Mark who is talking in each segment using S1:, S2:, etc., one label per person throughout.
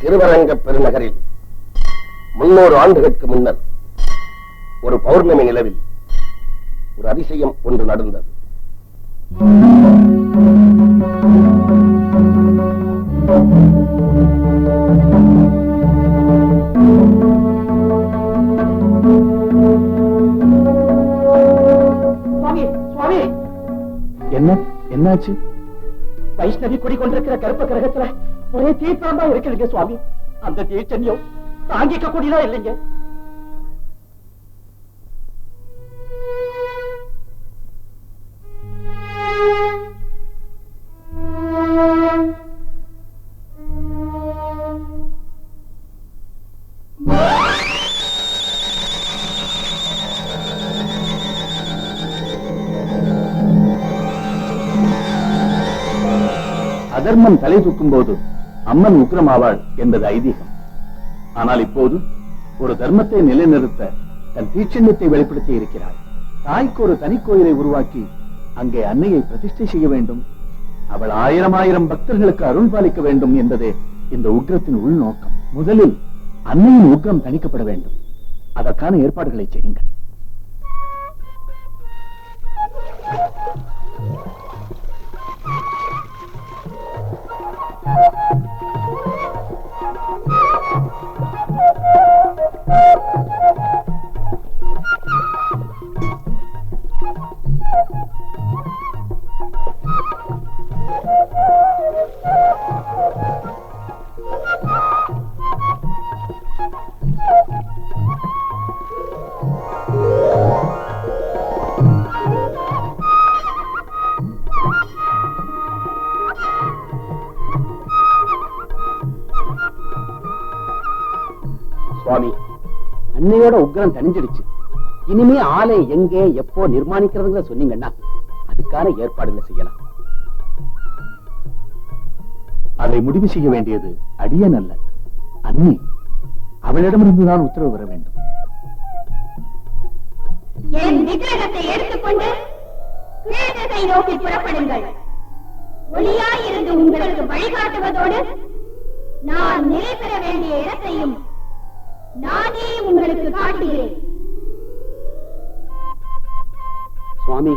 S1: திருவரங்க பெருநகரில் 300 ஆண்டுகளுக்கு முன்னர் ஒரு பௌர்ணமி நிலவில் ஒரு அதிசயம் ஒன்று நடந்தது.
S2: என்னாச்சு?
S3: வைஷ்ணவி குடிக்கொண்டிருக்கிற கருப்ப கிரகத்துல ஒரே தீர்த்தம் தான் இருக்குதுங்க சுவாமி. அந்த தீர்ச்சன்யம் தாங்கிக்க கூடியதா இல்லைங்க.
S2: அதர்மம் தலை தூக்கும் போது அம்மன் உக்கிரமாவாள் என்பது ஐதீகம். ஆனால் இப்போது ஒரு தர்மத்தை நிலைநிறுத்த தன் தீட்சண்யத்தை வெளிப்படுத்தி இருக்கிறாள். தாய்க்கு ஒரு தனி கோயிலை உருவாக்கி அங்கே அன்னையை பிரதிஷ்டை செய்ய வேண்டும். அவள் 1000 பக்தர்களுக்கு அருள் பாலிக்க வேண்டும் என்பதே இந்த உக்கிரத்தின் உள்நோக்கம். முதலில் அன்னையின் உக்கிரம் தணிக்கப்பட வேண்டும். அதற்கான ஏற்பாடுகளை செய்யுங்கள்.
S1: சுவாமி,
S3: அன்னையோட உக்கிரம் தணிஞ்சிடுச்சு. இனிமே ஆலயம் எங்கே எப்போ நிர்மாணிக்கிறதுங்க சொன்னீங்கன்னா அதுக்கான ஏற்பாடுகளை செய்யலாம்.
S2: அதை முடிவு செய்ய வேண்டியது அடியன் அல்ல, அன்னை. அவளிடமிருந்துதான் உத்தரவு வர வேண்டும்.
S4: என் விக்கிரகத்தை எடுத்துக்கொண்டு கிழக்கை நோக்கி புறப்படுங்கள். ஒளியாயிருந்து உங்களுக்கு வழிகாட்டுவதோடு நான் நிலை பெற வேண்டிய இடத்தையும் நானே உங்களுக்கு காட்டுகிறேன்.
S3: சுவாமி,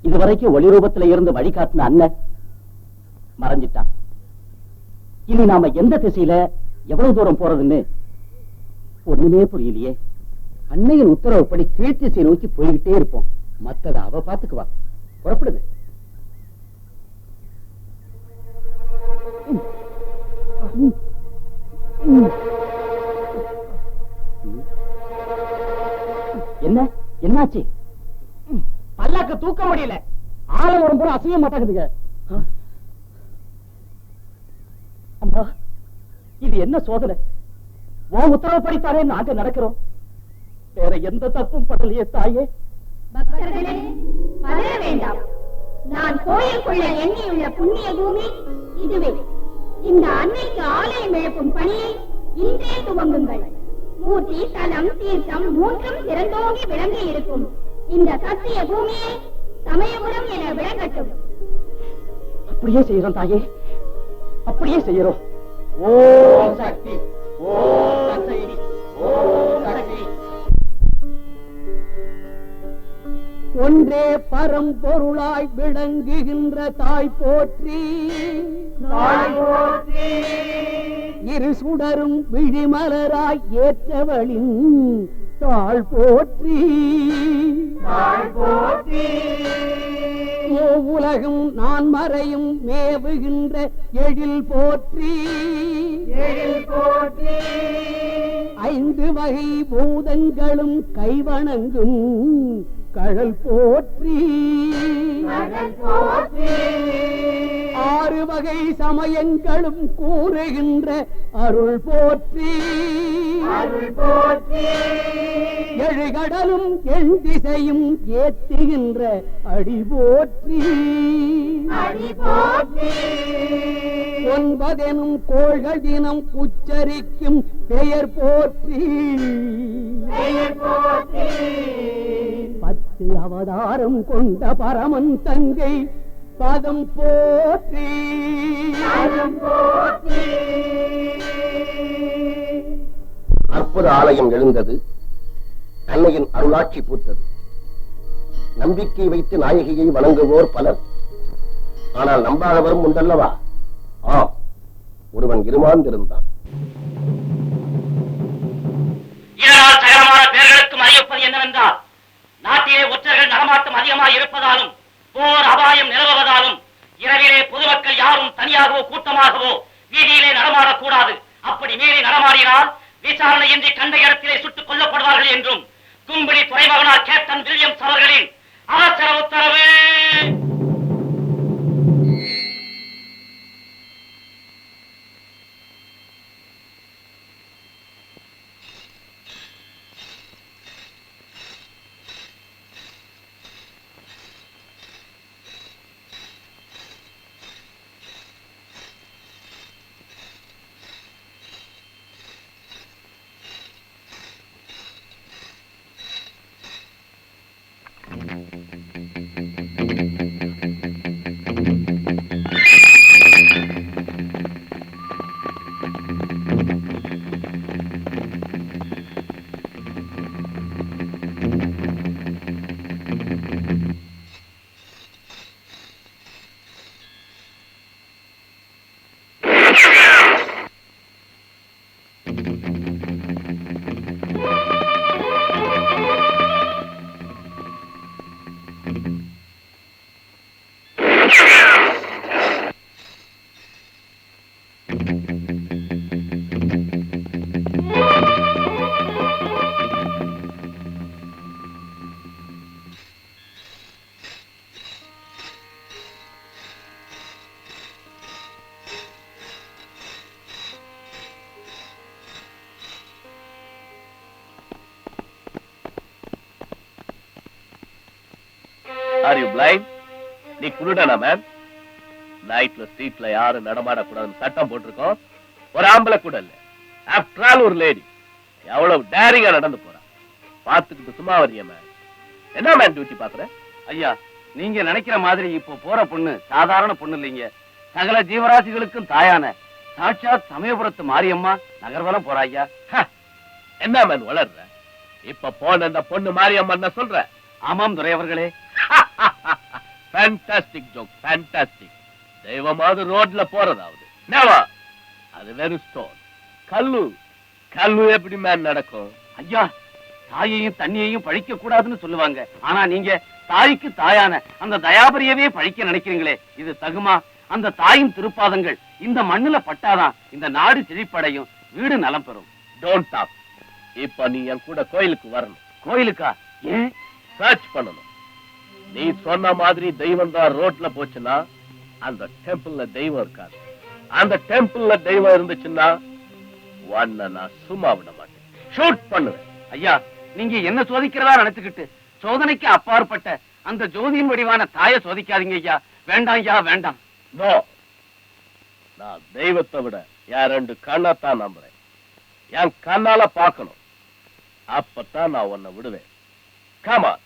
S3: இதுவரைக்கும் ஒளி ரூபத்துல இருந்து வழிகாட்டின அண்ணன் மறைஞ்சிட்டான். இனி நாம எந்த திசையில எவ்வளவு தூரம் போறதுன்னு ஒண்ணுமே புரியலையே. அன்னையின் உத்தரவுப்படி கீழ்த்திசை நோக்கி போய்கிட்டே இருப்போம். மத்தத அவ பாத்துக்குவா. புறப்படுது. என்ன என்னாச்சு? பல்லாக்கு தூக்க முடியல. ஆள ஒரு முறை அசைய மாட்டாங்குதுங்க. அம்மா, இது என்ன சோதனை? உன் உத்தரவுப்படித்தானே நாங்க நடக்கிறோம். வேற எந்த தப்பும் படலையே தாயே.
S4: பக்தர்களே, பதற வேண்டாம். நான் கோயிலுக்குள்ள எண்ணியுள்ள புண்ணிய பூமி இதுவே. இந்த அன்னைக்கு ஆலயம் எழுப்பும் பணியை இன்றே துவங்குங்கள். மூர்த்தி, தலம், தீர்த்தம் மூன்றும் சிறந்தோங்கி விளங்கி இருக்கும் இந்த சத்திய பூமியை சமயபுரம் என விளங்கட்டும்.
S3: அப்படியே செய்யறோம் தாயே, அப்படியே செய்யறோம். ஓம் சக்தி, ஓம் சக்தி, ஓம் சக்தி.
S5: ஒன்றே பரம்பொருளாய் விளங்குகின்ற தாய் போற்றி, இரு சுடரும் விழிமலராய் ஏற்றவளின் தாழ் போற்றி, உலகம் நான் மறையும் மேவுகின்ற எழில் போற்றி, ஐந்து வகை பூதங்களும் கைவணங்கும் கழல் போற்றி, ஆறு வகை சமயங்களும் கூறுகின்ற அருள் போற்றி, எழுகடலும் எண் திசையும் ஏற்றுகின்ற அடி போற்றி, ஒன்பதெனும் கோள்கள் தினம் உச்சரிக்கும் பெயர் போற்றி, 10 அவதாரம் கொண்ட பரமன் தங்கை பதம் போற்றி,
S1: அற்புத ஆலயம் எழுந்தது. அன்னையின் அருளாட்சி பூத்தது. நம்பிக்கை வைத்து நாயகியை வணங்குவோர் பலர். ஆனால் நம்பாதவரும் உண்டல்லவா? ஆம், ஒருவன் இருமாந்திருந்தான்.
S3: சகலமான பேர்களுக்கும் அறிவிப்பது என்னவென்றால், நாட்டிலே ஒற்றர்கள் நடமாட்டம் அதிகமாக இருப்பதாலும் போர் அபாயம் நிலவுவதாலும் இரவிலே பொதுமக்கள் யாரும் தனியாகவோ கூட்டமாகவோ வீதியிலே நடமாடக்கூடாது. அப்படி மீறி நடமாடினால் விசாரணையின்றி கண்ட இடத்திலே சுட்டுக் கொல்லப்படுவார்கள் என்றும் கும்பிடி துறைமகனார் கேப்டன் வில்லியம்ஸ் அவர்களின் அவசர உத்தரவு.
S2: Are you blind? நீ குருடனா மேன்? நைட்ல ஸ்ட்ரீட்ல யாரும் நடமாடக்கூடாதுன்னு சட்டம் போட்டிருக்கோம். ஒரு ஆம்பளை கூட இல்ல. ஆஃப்டர் ஆல் ஒரு லேடி. எவ்வளவு டேரிங்கா நடந்து போறா. பாத்துக்கிட்டு சும்மா வரியா மேன்? என்ன மேன் டியூட்டி பாக்குற?
S3: ஐயா, நீங்க நினைக்கிற மாதிரி இப்போ போற பொண்ணு சாதாரண பொண்ணு இல்லைங்க. சகல ஜீவராசிகளுக்கும் தாயான சாட்சாத் சமயபுரத்து மாரியம்மா நகர்வலம் போறா ஐயா.
S2: என்ன மேன் வளர்ற? இப்ப போன அந்த பொண்ணு மாரியம்மா சொல்ற?
S3: ஆமாம் துரை அவர்களே.
S2: Fantastic joke, fantastic. தெய்வமாவது ரோட்ல போறதாவது நெவர். அது வெறும் ஸ்டோன். கல்லு கல்லு எப்படி மேன் நடக்கும்?
S3: ஐயா, தாயையும் தண்ணியையும் பழிக்க கூடாதுன்னு சொல்லுவாங்க. ஆனா நீங்க தாய்க்கு தாயான அந்த தயாபரியவே பழிக்க நினைக்கிறீங்களே, இது தகுமா? அந்த தாயின் திருப்பாதங்கள் இந்த மண்ணுல பட்டாதான் இந்த நாடு செழிப்படையும், வீடு நலம் பெறும்.
S2: Don't talk. இப்ப நீ என் கூட கோயிலுக்கு வரணும்.
S3: கோயிலுக்கா? ஏன்?
S2: சர்ச் பண்ணணும். நீ சொன்ன மாதிரி தெய்வம் தான் ரோட்ல போச்சுன்னா அந்த டெம்பிள்ல தெய்வம் இருக்காது. அந்த டெம்பிள்ல தெய்வம் இருந்துச்சுன்னா உன்னை நான் சும்மா விட மாட்டேன். ஷூட் பண்ணுவேன்.
S6: ஐயா, நீங்க என்ன சோதிக்கிறதா நினைச்சுக்கிட்டு சோதனைக்கு அப்பாற்பட்ட அந்த ஜோதியின் வடிவான தாயை சோதிக்காதீங்க ஐயா. வேண்டாம் ஐயா, வேண்டாம்.
S2: நோ, நான் தெய்வத்தை விட என் 2 கண்ணத்தான் நம்புறேன். என் கண்ணால பார்க்கணும், அப்பதான் நான் உன்னை விடுவேன். Come on.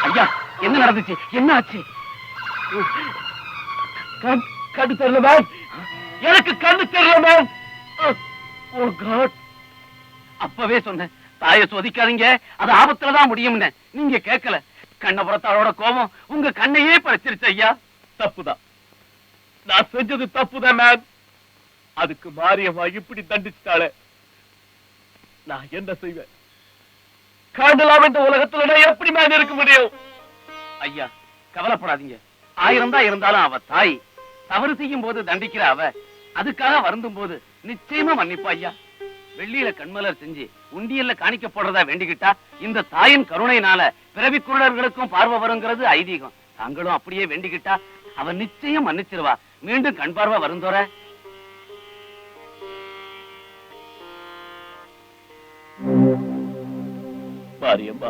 S6: ஐயா, என்ன நடந்துச்சு? என்ன ஆச்சு?
S2: கண்ணு தெரியல மேம், எனக்கு கண்ணு தெரியல மேம். ஓ காட்.
S6: அப்பவே சொன்னேன், தாயை சோதிக்காதீங்க, அது ஆபத்துலதான் முடியும்னு. நீங்க கேட்கல. கண்ணபுரத்தாளோட கோபம் உங்க கண்ணையே பறிச்சிருச்சு ஐயா.
S2: தப்புதான், நான் செஞ்சது தப்புதான் மேம். அதுக்கு மாரியம்மா இப்படி தண்டிச்சுட்டாளே, நான் என்ன செய்வேன்? காண்டலாம் இந்த உலகத்துல நான் எப்படி மேம் இருக்க முடியும்?
S6: ஐயா, கவலைப்படாதீங்க. 1000 தான் இருந்தாலும் அவ தாய். தவறு செய்யும் போது தண்டிக்கிற அவ அதுக்காக வருந்தும் போது நிச்சயமா மன்னிப்பா ஐயா. வெள்ளியில கண்மலர் செஞ்சு உண்டியல்ல காணிக்க போடுறதா வேண்டிக்கிட்டா இந்த தாயின் கருணையினால பிறவி குருடர்களுக்கும் பார்வை வருங்கிறது ஐதீகம். தாங்களும் அப்படியே வேண்டிக்கிட்டா அவ நிச்சயம் மன்னிச்சிருவா. மீண்டும் கண் பார்வை வருந்தோற.
S2: மாரியம்மா,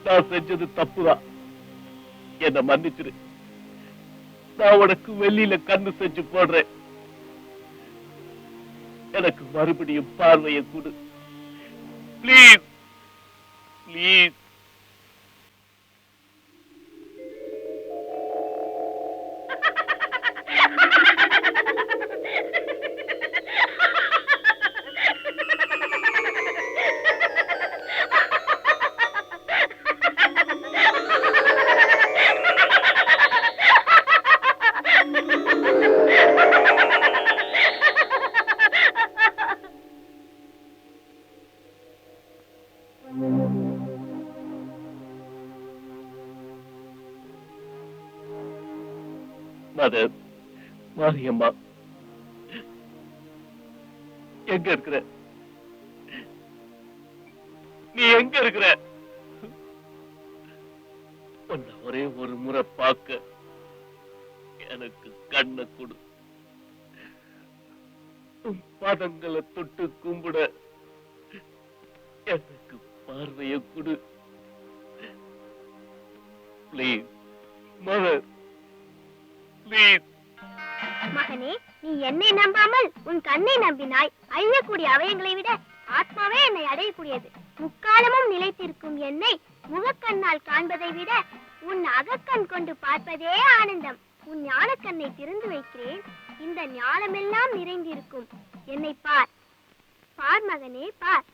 S2: நான் செஞ்சது தப்புதான், என்ன மன்னிச்சிரு. நான் உனக்கு வெள்ளியில கண்ணு செஞ்சு போடுறேன். எனக்கு மறுபடியும் பார்வையை கொடு பிளீஸ், பிளீஸ். மதர், மாரியம்மா, எங்க இருக்கிற? நீ எங்க இருக்கிற? உன்னை ஒரே ஒரு முறை பார்க்க எனக்கு கண்ணை கொடு. உன் பாதங்களை தொட்டு கும்பிட எனக்கு பார்வையை கொடு. Please mother, please.
S4: மகனே, நீ என்னை நம்பாமல் உன் கண்ணை நம்பினாய். அழியக்கூடிய அவயங்களை விட ஆத்மாவே என்னை அடையக்கூடியது. முக்காலமும் நிலைத்திருக்கும் என்னை முகக்கண்ணால் காண்பதை விட உன் அகக்கண் கொண்டு பார்ப்பதே ஆனந்தம். உன் ஞானக்கண்ணை திறந்து வைக்கிறேன். இந்த ஞானமெல்லாம் நிறைந்திருக்கும் என்னை பார். பார் மகனே, பார்.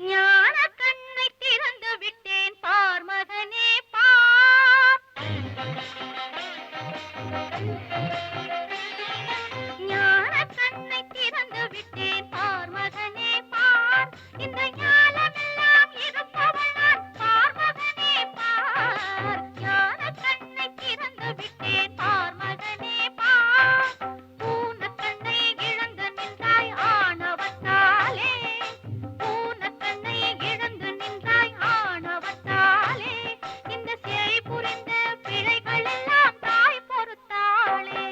S4: ஞான கண்ணை திறந்து விட்டேன். பார் மகனே, பார். ஞான கண்ணை திறந்து விட்டேன். பார் மகனே, பார். இந்த ஞானமெல்லாம் இருப்பவள் நான். பார் மகனே, பார். ஞான கண்ணை திறந்து விட்டேன். பார் மகனே, பார். பூன கண்ணை இழந்து நின்றாய் ஆணவத்தாலே. பூன கண்ணை இழந்து நின்றாய் ஆணவத்தாலே. இந்த சிறை புரிந்த பிழைகள் எல்லாம் தாய் பொறுத்தாளே.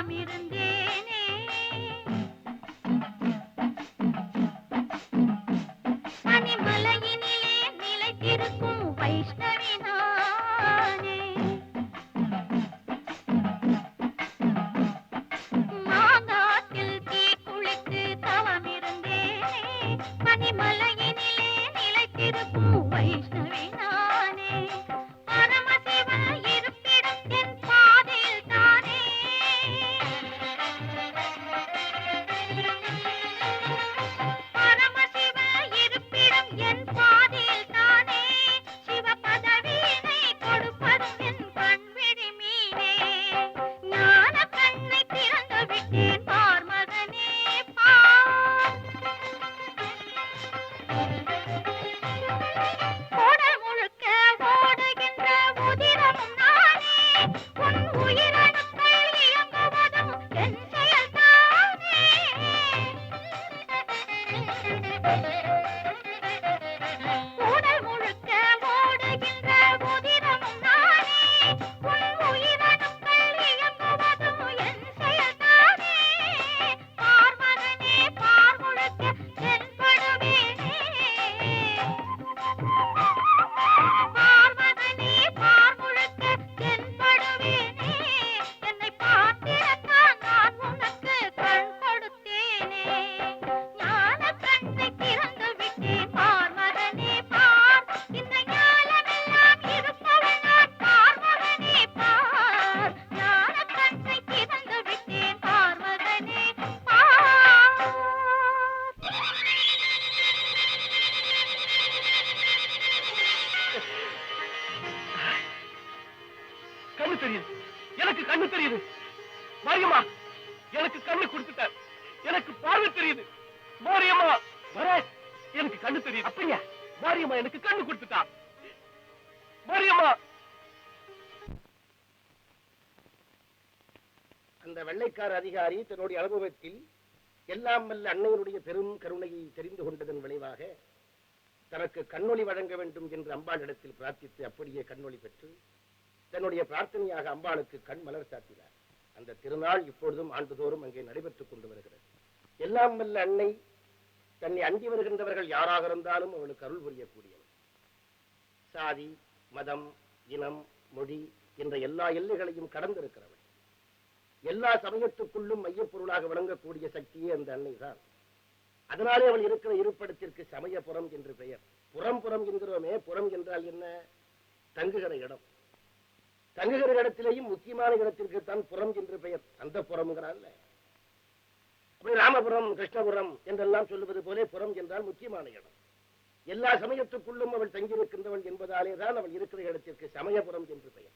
S4: தவம் இருந்தேனே. பனிமலையினிலே நிலைத்திருக்கும் வைஷ்ணவி நானே. மாங்காத்தில் தீ குளித்து தவம் இருந்தேனே. பனிமலையினிலே நிலைத்திருக்கும் வைஷ்ணவி நானே. பரமசிவ இருப்பிடம் என் பாதையில் தானே. பரமசிவ இருப்பிடம் என் பாதையில் தானே. சிவ பதவியினை கொடுப்பதும் என் கண்விழி மீனே. ஞான கண்ணை திறந்து விட்டேன் பார் மகனே பார். உடல் முழுக்க ஓடுகின்ற உதிரமும் நானே. உன் உயிரணுக்கள் இயங்குவதும் என் செயல்தானே. உடல் முழுக்க ஓடுகின்ற உதிரமும் நானே. உன் உயிரணுக்கள் இயங்குவதும் என் செயல்தானே. பார் மகனே பார் முழுக்க தென்படுவேனே. பார் மகனே பார் முழுக்க தென்படுவேனே. என்னை பார்த்திடத்தான் நான் உனக்கு கண் கொடுத்தேனே. ஞான கண்ணை திறந்து விட்டேன் பார் மகனே பார். இந்த ஞானமெல்லாம் இருப்பவன் நான் பார் மகனே பார். ஞான கண்ணை திறந்து விட்டேன் பார் மகனே பார்.
S6: கண்ணு தெரியுது, எனக்கு கண்ணு தெரியுது. மாரியம்மா எனக்கு கண்ணு கொடுத்துட்டார். எனக்கு பார்வை தெரியுது. மாரியம்மா வர எனக்கு கண்ணு தெரியுது. அப்படியா? மாரியம்மா எனக்கு கண்ணு கொடுத்துட்டா. மாரியம்மா
S1: அந்த வெள்ளைக்கார அதிகாரி தன்னுடைய அனுபவத்தில் எல்லாம் வல்ல அன்னையருடைய பெரும் கருணையை தெரிந்து கொண்டதன் விளைவாக தனக்கு கண்ணொளி வழங்க வேண்டும் என்று அம்பாளிடத்தில் பிரார்த்தித்து அப்படியே கண்ணொளி பெற்று தன்னுடைய பிரார்த்தனையாக அம்பாளுக்கு கண் மலர் சாத்தினார். அந்த திருநாள் இப்பொழுதும் ஆண்டுதோறும் அங்கே நடைபெற்றுக் கொண்டு வருகிறது. எல்லாம் வல்ல அன்னை தன்னை அண்டி வருகின்றவர்கள் யாராக இருந்தாலும் அவளுக்கு அருள் புரியக்கூடியவள். சாதி, மதம், இனம், மொழி என்ற எல்லா எல்லைகளையும் கடந்திருக்கிறவள். எல்லா சமயத்துக்குள்ளும் மையப்பொருளாக விளங்கக்கூடிய சக்தியே அந்த அன்னை தான். அதனாலே அவள் இருக்கிற இருப்பிடத்திற்கு சமயபுரம் என்று பெயர். புறம் என்கிறோமே, புறம் என்றால் என்ன? தங்குகிற இடம். தங்குகிற இடத்திலேயும் முக்கியமான இடத்திற்குத்தான் புறம் என்று பெயர். அந்த புறம்ங்கிறாள். அப்படி ராமபுரம், கிருஷ்ணபுரம் என்றெல்லாம் சொல்லுவது போலே புறம் என்றால் முக்கியமான இடம். எல்லா சமயத்துக்குள்ளும் அவள் தங்கியிருக்கின்றவள் என்பதாலே தான் அவள் இருக்கிற இடத்திற்கு சமயபுரம் என்று பெயர்.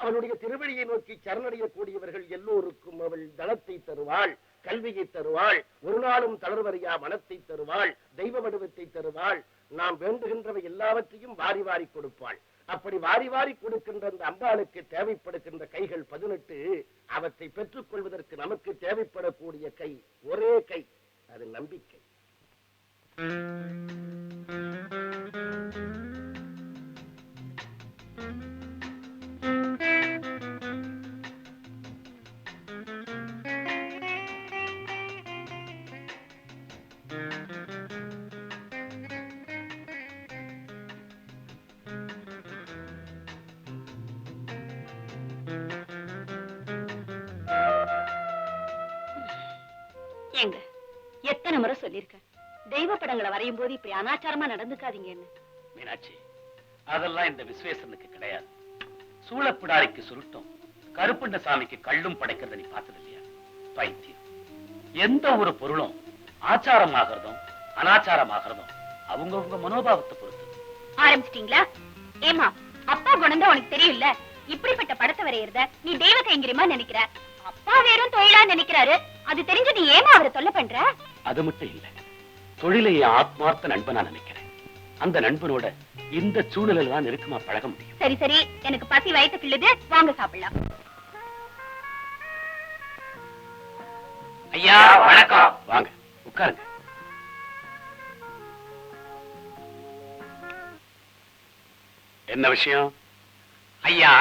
S1: அவளுடைய திருவழியை நோக்கி சரணடையக்கூடியவர்கள் எல்லோருக்கும் அவள் தனத்தை தருவாள், கல்வியை தருவாள், ஒரு நாளும் தளர்வறியா மனத்தை தருவாள், தெய்வ வடிவத்தை தருவாள். நாம் வேண்டுகின்றவை எல்லாவற்றையும் வாரி வாரி கொடுப்பாள். அப்படி வாரி வாரி கொடுக்கின்ற அந்த அம்பாளுக்கு தேவைப்படுகின்ற கைகள் 18. அவற்றை பெற்றுக் கொள்வதற்கு நமக்கு தேவைப்படக்கூடிய கை ஒரே கை, அது நம்பிக்கை.
S4: ஏங்க எத்தனை முறை சொல்லிருக்கேன், தெய்வ படங்களை வரையும் போது இப்படி அனாச்சாரமா நடந்துக்காதீங்கன்னு.
S6: மீனாட்சி, அதெல்லாம் இந்த விஸ்வேசனுக்கு கிடையாது. சூளப்பிடாரிக்கு சுருட்டும், கருப்பண்ண சாமிக்கு கள்ளும் படைக்கிறத நீ பார்த்தது இல்லையா? பைத்தியம். எந்த ஒரு பொருளும் ஆச்சாரமாகிறதும் அனாச்சாரமாகிறதும் அவங்கவுங்க மனோபாவத்தை பொறுத்து.
S4: ஆரம்பிச்சிட்டீங்களா? ஏமா, அப்பா குணம் தான் உனக்கு தெரியும்ல. இப்படிப்பட்ட படத்தை வரையறத நீ தெய்வ கைங்கரியமா நினைக்கிற. அப்பா வேறும் தொழிலா நினைக்கிறாரு. அது தெரிஞ்சு நீ ஏமா அவரை தொல்லை பண்ற?
S6: அது மட்டும் இல்ல, தொழிலையே ஆத்மார்த்த நண்பனா நினைக்கிறேன். அந்த நண்பனோட இந்த சூழலில் தான் நெருக்கமா பழக முடியும்.
S4: சரி சரி, எனக்கு பசி வயித்து கிள்ளுது, வாங்க சாப்பிடலாம்.
S6: ஐயா வணக்கம். வாங்க உட்காருங்க. என்ன விஷயம்?
S7: ஐயா,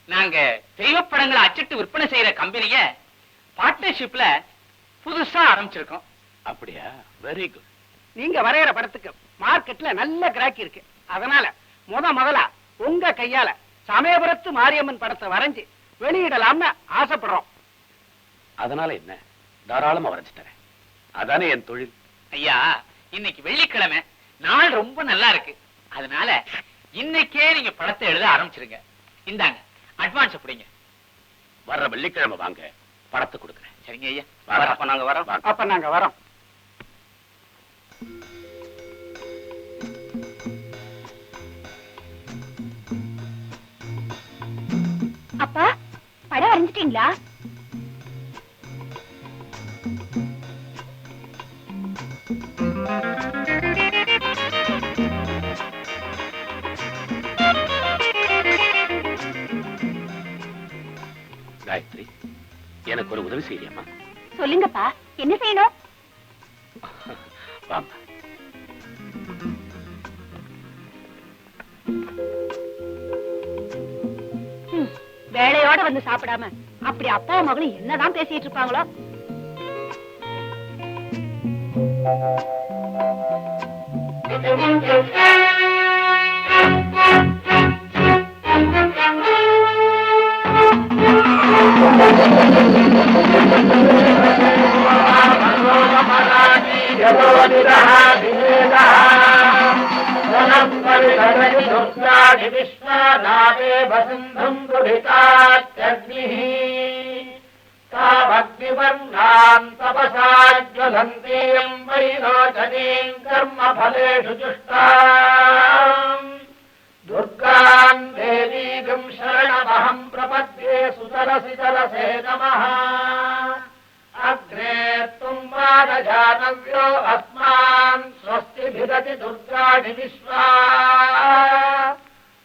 S7: நாங்க தெய்வப்படங்களை அச்சிட்டு விற்பனை செய்யற கம்பெனிய
S6: பார்ட்னர்ஷிப்ல புதுசா ஆரம்பிச்சிருக்கோம்.
S2: அப்படியா? Very good.
S5: நீங்க வரைகிற படத்துக்கு மார்க்கெட்ல நல்ல கிராக்கி இருக்கு. அதனால முதலா உங்க கையால சமயபுரத்து மாரியம்மன் படத்தை வரைஞ்சு வெளியிடலாம்னு ஆசைப்படுறோம்.
S2: அதனால என்ன, தாராளமா வரைஞ்சு தரேன். அதானே என் தொழில்.
S6: ஐயா, இன்னைக்கு வெள்ளிக்கிழமை, நாள் ரொம்ப நல்லா இருக்கு. அதனால இன்னைக்கே நீங்க படத்தை எழுத ஆரம்பிச்சிருங்க. இந்தாங்க அட்வான்ஸ் அப்படிங்க.
S2: வர்ற வெள்ளிக்கிழமை வாங்க, படத்தை கொடுக்குறேன்.
S6: சரிங்க ஐயா.
S2: அப்ப நாங்க வரோம்.
S5: அப்ப நாங்க வரோம்.
S4: அப்பா, படம் வரைஞ்சிட்டீங்களா?
S2: காயத்ரி, எனக்கு ஒரு உதவி செய்யறியம்மா?
S4: சொல்லுங்கப்பா, என்ன செய்யணும்?
S2: வாமா.
S4: வேலையோட வந்து சாப்பிடாம அப்படி அப்பா மகளும் என்னதான் பேசிட்டு இருப்பாங்களோ.
S1: दुर्गाम् देवीगम् शरणमहम् प्रपद्ये सुतरसि तरसे नमः अग्रे त्वम् वादजानव्यो अस्मान् स्वस्ति भिदति दुर्गाणि विश्वा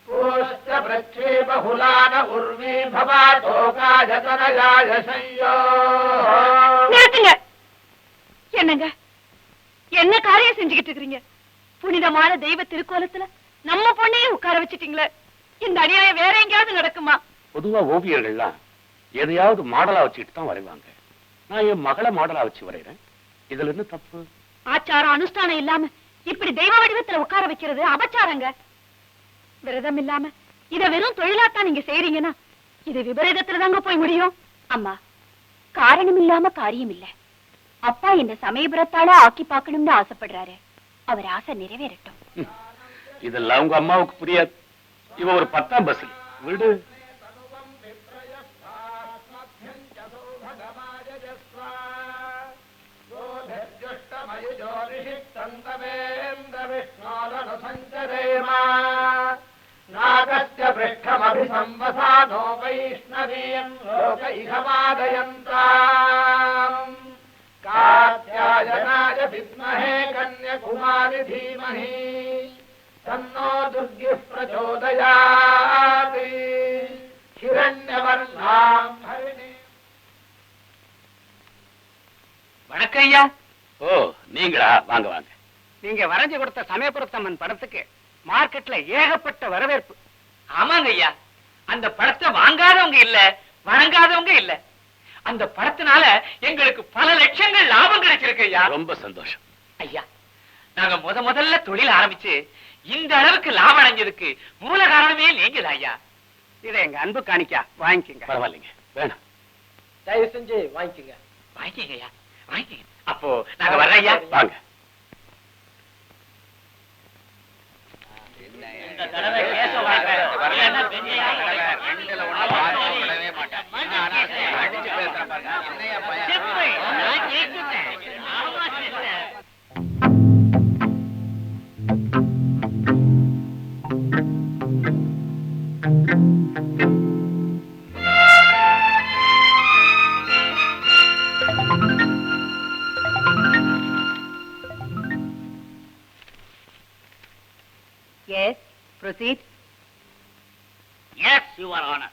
S1: पूश्च पृच्छे बहुलान उर्वी भवातोकाय तनयाय संयो
S4: என்னங்க என்ன காரியம் செஞ்சுக்கிட்டு இருக்கீங்க? புனிதமான தெய்வ திருக்கோலத்துல நம்ம பொண்ணையே உட்கார வச்சிட்டீங்களே. இந்த அநியாயம் வேற எங்கேயாவது நடக்குமா?
S2: பொதுவா ஓவியர்கள்லாம் எதையாவது மாடலா வச்சுட்டு தான் வரைவாங்க. நான் என் மகளை மாடலா வச்சு வரைகிறேன். இதுல இருந்து தப்பு.
S4: ஆச்சாரம் அனுஷ்டானம் இல்லாம இப்படி தெய்வ வடிவத்துல உட்கார வைக்கிறது அபச்சாரங்க. விரதம் இல்லாம இத வெறும் தொழிலாத்தான் நீங்க செய்றீங்கன்னா இது விபரீதத்துல தாங்க போய் முடியும். அம்மா, காரணம் இல்லாம காரியம் இல்ல. அப்பா என்ன சமயபுரத்தால ஆக்கி பார்க்கணும்னு ஆசைப்படுறாரு. அவர் ஆசை நிறைவேறட்டும்.
S2: இதெல்லாம் உங்க அம்மாவுக்கு புரியாது. இவ ஒரு 10ஆம் பஸ் விடு.
S1: नागस्य पृष्ठमभिसंवसानो वैष्णवीयम् लोकैकमादयन्ताम् कात्यायनाय विद्महे कन्याकुमारि धीमहि तन्नो दुर्गिः प्रचोदयात् हिरण्यवर्णाम् हरिणी.
S6: வணக்கம் ஐயா.
S2: ஓ, நீங்களா? வாங்க வாங்க.
S5: நீங்க வரைஞ்சு கொடுத்த சமயபுரத்தம்மன் படத்துக்கு மார்க்கெட்ல ஏகப்பட்ட வரவேற்பு.
S6: ஆமாங்க ஐயா, அந்த படத்தை வாங்காதவங்க இல்ல, வணங்காதவங்க இல்ல. அந்த படத்தினால எங்களுக்கு பல லட்சங்கள் லாபம் கிடைச்சிருக்கு ஐயா.
S2: ரொம்ப சந்தோஷம்
S6: ஐயா. நாங்க முதல்ல தொழில் ஆரம்பிச்சு இந்த அளவுக்கு லாபம் அடைஞ்சதுக்கு மூல காரணமே நீங்க ஐயா.
S5: இதை எங்க அன்பு காணிக்கா வாங்கிக்கங்க.
S2: பரவாயில்லைங்க, வேணாம்.
S5: தயவு செஞ்சு வாங்கிக்கங்க.
S6: வாங்கிக்கங்க ஐயா, வாங்கிக்கங்க. அப்போ நாங்க வர்றோம் ஐயா.
S2: வாங்க.
S6: இந்த தடவை கேச வாங்க வரலன்னா பெண்ணையா ரெண்டுல ஒண்ணு வாங்கவே மாட்டேன். ஆனா அடிச்சு பேசுறேன் பாருங்க. என்னையா பையன் செப்பை நான் கேக்குறேன். ஆமா sister.
S4: Yes, proceed.
S3: Yes, Your Honor.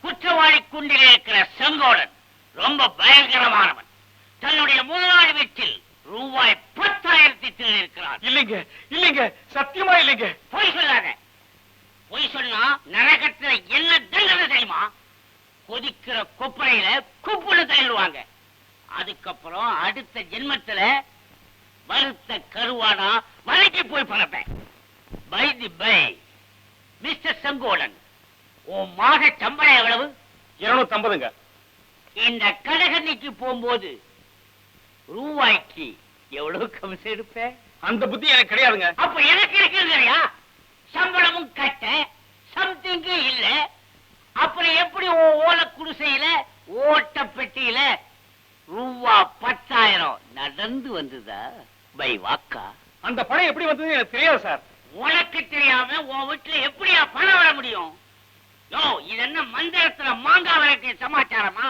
S3: குற்றவாளி குண்டிலே இருக்கிற செங்கோடன் ரொம்ப பயங்கரமானவன். தன்னுடைய முதலாளி வீட்டில் ரூபாய் 10,000 திருடியிருக்கிறான்.
S6: இல்லைங்க இல்லைங்க, சத்தியமா இல்லைங்க.
S3: பொய் சொல்லாத. பொய் சொன்னா நரகத்துல என்ன தண்டனை தெரியுமா?
S7: கொதிக்கிற கொப்பரையில குப்புன்னு தள்ளிடுவாங்க. அதுக்கப்புறம் அடுத்த ஜென்மத்துல வறுத்த கருவானா வளைக்கி போய் பறப்பேன். By the by mister Sengodan, உன் மாத சம்பளம் எவ்வளவு?
S6: 250ங்க.
S7: இந்த கடகண்ணிக்கு போகும்போது ரூபாய்க்கு எவ்வளவு கமிஷன் எடுப்பேன்?
S6: அந்த புத்தி எனக்கு கிடையாதுங்க.
S7: அப்ப எனக்கு இருக்குங்கயா, சம்பளமும் கட்ட சம்திங் இல்ல. அப்புறம் எப்படி ஓலை குடிசையில ஓட்ட பெட்டியில ரூபா 10,000 நடந்து வந்ததா? பை வாக்கா?
S6: அந்த பணம் எப்படி வந்தது எனக்கு தெரியாது சார்.
S7: உனக்கு தெரியாம உன் வீட்டுல எப்படியா பணம் வர முடியும்? யோ, இது என்ன மந்திரத்துல மாங்காய் விளக்கிய சமாச்சாரமா?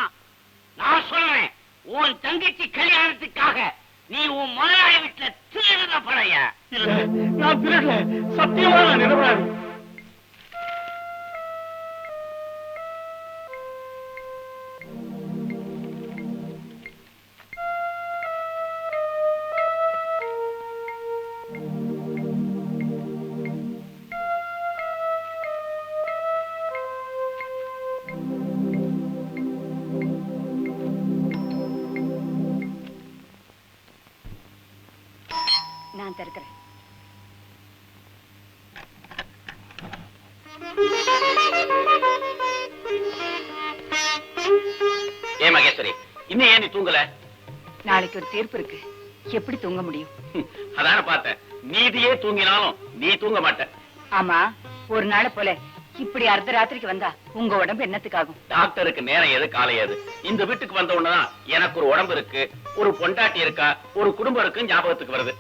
S7: நான் சொல்றேன், உன் தங்கச்சி கல்யாணத்துக்காக நீ உன் முதலாளி வீட்டுல திருடுற பழைய.
S6: நான் திருடல, சத்தியமா நான் நிரபராதி.
S4: நான் திறக்கிறேன்.
S6: ஏன் மகேஸ்வரி, இன்னும் ஏன் நீ தூங்கல?
S4: நாளைக்கு ஒரு தீர்ப்பு இருக்கு, எப்படி தூங்க முடியும்?
S6: அதான பார்த்தேன், நீதியே தூங்கினாலும் நீ தூங்க மாட்ட.
S4: ஆமா, ஒரு நாளை போல இப்படி அர்த்த ராத்திரிக்கு வந்தா உங்க உடம்பு என்னத்துக்காகும்?
S6: டாக்டருக்கு நேரம் எது காலை எது? இந்த வீட்டுக்கு வந்த உடனேதான் எனக்கு ஒரு உடம்பு இருக்கு, ஒரு பொண்டாட்டி இருக்கா, ஒரு குடும்பம் இருக்கு ஞாபகத்துக்கு வருது.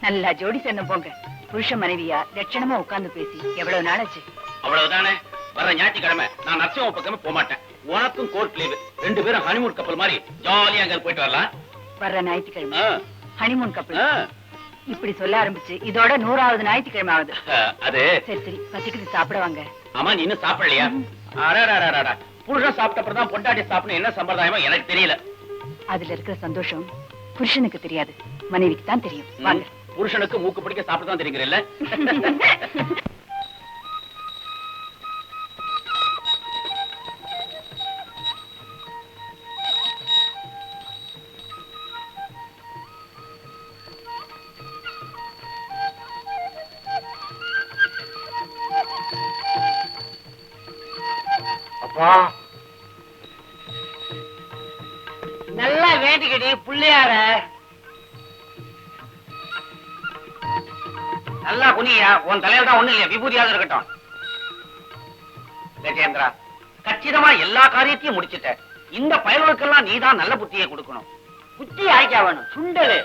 S4: நல்லா ஜோடி சேர்ந்து போங்க. புருஷ மனைவியா லட்சணமா உட்கார்ந்து பேசி எவ்வளவு நாளாச்சு?
S6: அவ்வளவுதானே. வர ஞாயிற்றுக்கிழமை நான் நரசிம்ம பக்கமே போக மாட்டேன். உனக்கும் கோர்ட் லீவு. 2 பேரும் ஹனிமூன் கப்பல் மாதிரி ஜாலியா அங்க போயிட்டு வரலாம்.
S4: வர்ற ஞாயிற்றுக்கிழமை
S6: ஆ.
S4: ஹனிமூன் கப்பல் இப்படி சொல்ல ஆரம்பிச்சு இதோட 100வது ஞாயிற்றுக்கிழமை ஆகுது.
S6: அது
S4: சரி சரி, பசிக்குது, சாப்பிட வாங்க.
S6: ஆமா, நீ இன்னும் சாப்பிடலையா? அடடடடடா, புருஷன் சாப்பிட்ட அப்புறம் தான் பொண்டாட்டி சாப்பிடணும் என்ன சம்பிரதாயமா எனக்கு தெரியல.
S4: அதுல இருக்கிற சந்தோஷம் புருஷனுக்கு தெரியாது, மனைவிக்கு தான் தெரியும். வாங்க.
S6: புருஷனுக்கு மூக்கு பிடிக்க சாப்பிட்டு தான் தெரியுங்கல்ல.
S7: அப்பா, நல்லா வேண்டிக்கிட்டு புள்ளையார நல்லா குனியா. உன் தலையில தான் ஒண்ணு இல்லையா, விபூதியாக இருக்கட்டும். கஜேந்திரா, கச்சிதமா எல்லா காரியத்தையும் முடிச்சிட்ட. இந்த பயலுக்கெல்லாம் நீதான் நல்ல புத்தியை கொடுக்கணும். புத்தி ஆய்க்கா வேணும். சுண்டலு,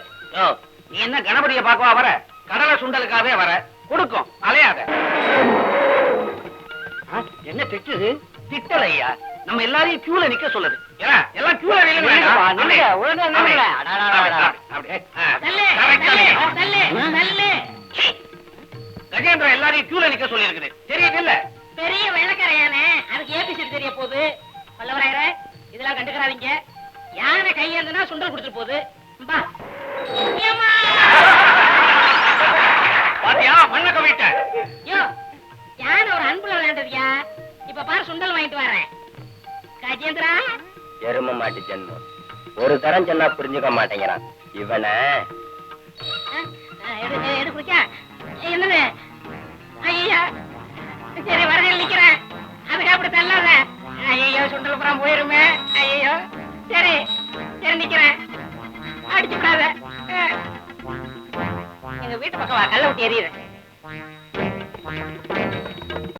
S7: நீ என்ன கணபதியை பார்க்கவா வர? கடலை சுண்டலுக்காகவே வர. கொடுக்கும், அலையாத. என்ன திட்டுது? திட்டல ஐயா, நம்ம எல்லாரையும் கியூல நிக்க சொல்லுது. எல்லாம் கியூல கஜேந்திரா எல்லாரையும் கியூல நிக்க சொல்லி இருக்குது. தெரியுது இல்ல?
S8: பெரிய வெள்ளக்காரையானே, அதுக்கு ஏபிசி தெரிய போகுது. பல்லவராயரே, இதெல்லாம் கண்டுக்கிறாதீங்க. யானை கையேந்தனா சுண்டல் கொடுத்துட்டு போகுது.
S6: பாத்தியா மண்ண கவிட்ட?
S8: யானை ஒரு அன்புல விளையாண்டதுயா. இப்ப பாரு, சுண்டல் வாங்கிட்டு வரேன். கஜேந்திரா,
S3: எரும மாட்டு ஜென்மம். ஒரு தரம் சொன்னா புரிஞ்சுக்க மாட்டேங்கிறான் இவனை.
S8: எடு குடிச்சா என்னது? ஐயா, சரி வரதில் நிக்கிறேன். அதுக்கு அப்படி தள்ளாத. ஐயோ, சுண்டல் புறம் போயிருமே. ஐயோ, சரி சரி நிக்கிறேன். அடிச்சு விடாத. எங்க வீட்டு பக்கம் கல்ல விட்டு எறியுறேன்.